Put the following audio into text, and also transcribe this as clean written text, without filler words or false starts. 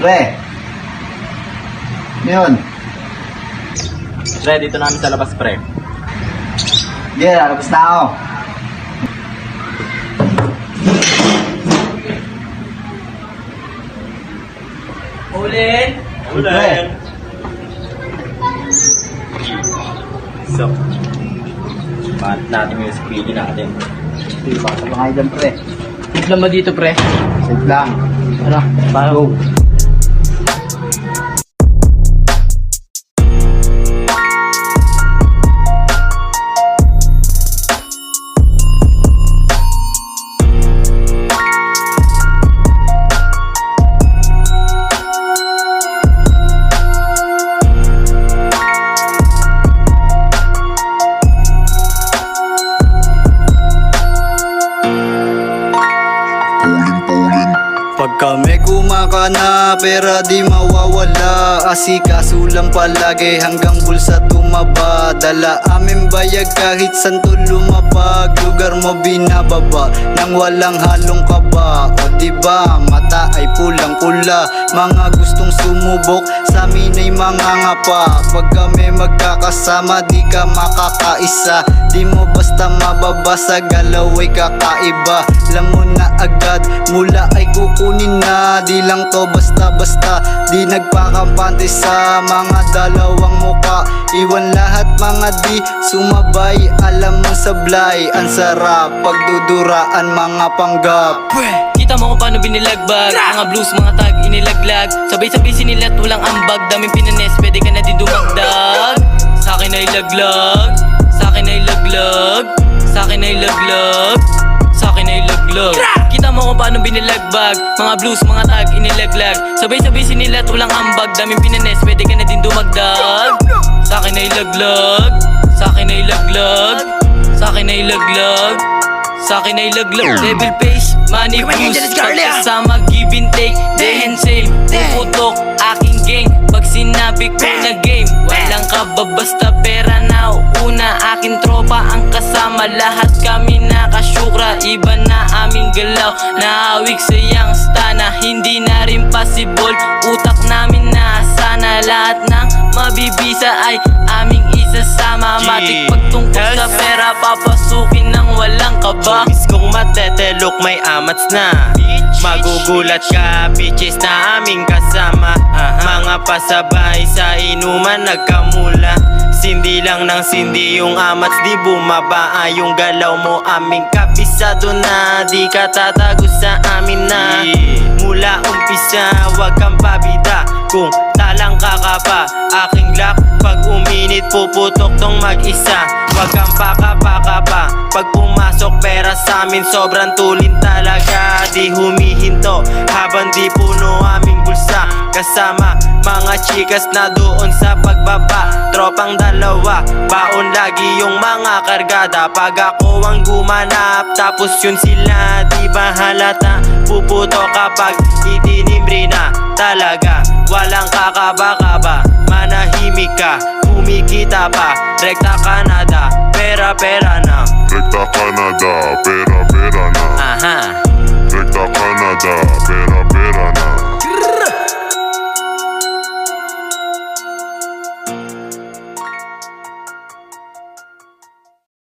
Pre. Ano yun? Pre, dito namin sa labas, pre. Yeah, labas na ako. Ulin! Pre. So, paano natin yung speedy natin? Sige, pasok lang kayo dyan, pre. Tignan mo dito, pre. Safe lang. Ano? Go. Pagka may kumakana, pera di mawawala. Asikaso lang palagi hanggang bulsa tumaba. Dala aming bayag kahit saan to lumapag. Lugar mo binababa nang walang halong kaba. O diba, mata ay pulang-pula. Mga gustong sumubok sa amin ay mga ngapa. Pag kami magkakasama, di ka makakaisa. Di mo basta mababasa, galaw ay kakaiba. Alam mo na agad, mula ay kukunin na. Di lang to basta-basta, di nagpakampante sa mga dalawang muka. Iwan lahat mga di sumabay, alam mo sablay. Ang sarap pagduduraan mga panggap. Kita mo kung paano binilagbag. Mga blues, mga tag, inilaglag. Sabay-sabay sinilat, walang ambag. Daming pinanes, pwede ka na din dumagdag. Sa'kin ay laglag, sa'kin ay laglag, sa'kin ay laglag, sa'kin ay laglag. Kita mo kung paano binilagbag. Mga blues, mga tag, inilaglag. Sabay-sabay sinilat, walang ambag. Daming pinanes, pwede ka na din dumagdag. Sa'kin ay laglag, sa'kin ay laglag, sa'kin ay laglag, sa'kin ay laglag. Devil face, money boost, pagkasama give and take, day and same. Puputok aking gang, pag sinabi ko na game. Walang kababasta pera na una. Aking tropa ang kasama, lahat kami nakasyukra. Iba na aming galaw, nahawig sa youngsta na hindi na rin possible. Utak namin na sana lahat ng mabibisa ay aming isasama. Matik pagtungkol sa pera, papasukin ng walang kaba. Miss kong matetelok, may amats na. Magugulat ka, bitches na aming kasama. Mga pasabay sa inuman nagkamula. Sindi lang ng sindi yung amats, di bumaba. Yung galaw mo aming kabisado na. Di ka tatago sa amin na. Mula umpisa, wag kang pabida. Kung talang kakapa, aking lock. Pag uminit, puputok tong mag-isa. Wag kang pakapaka pa. Pag pumasok pera sa amin, sobrang tulin talaga. Di humihinto habang di puno aming bulsa. Kasama mga chikas na doon sa pagbaba. Tropang dalawa, baon lagi yung mga kargada. Pag ako ang gumanap, tapos yun sila di ba halata. Puputo kapag itinimbre na talaga. Walang kakaba-kaba, manahimik ka, kumikita pa. Rekta Canada, pera-pera na. Rekta Canada, pera-pera na. Aha. Rekta Canada, pera-pera na.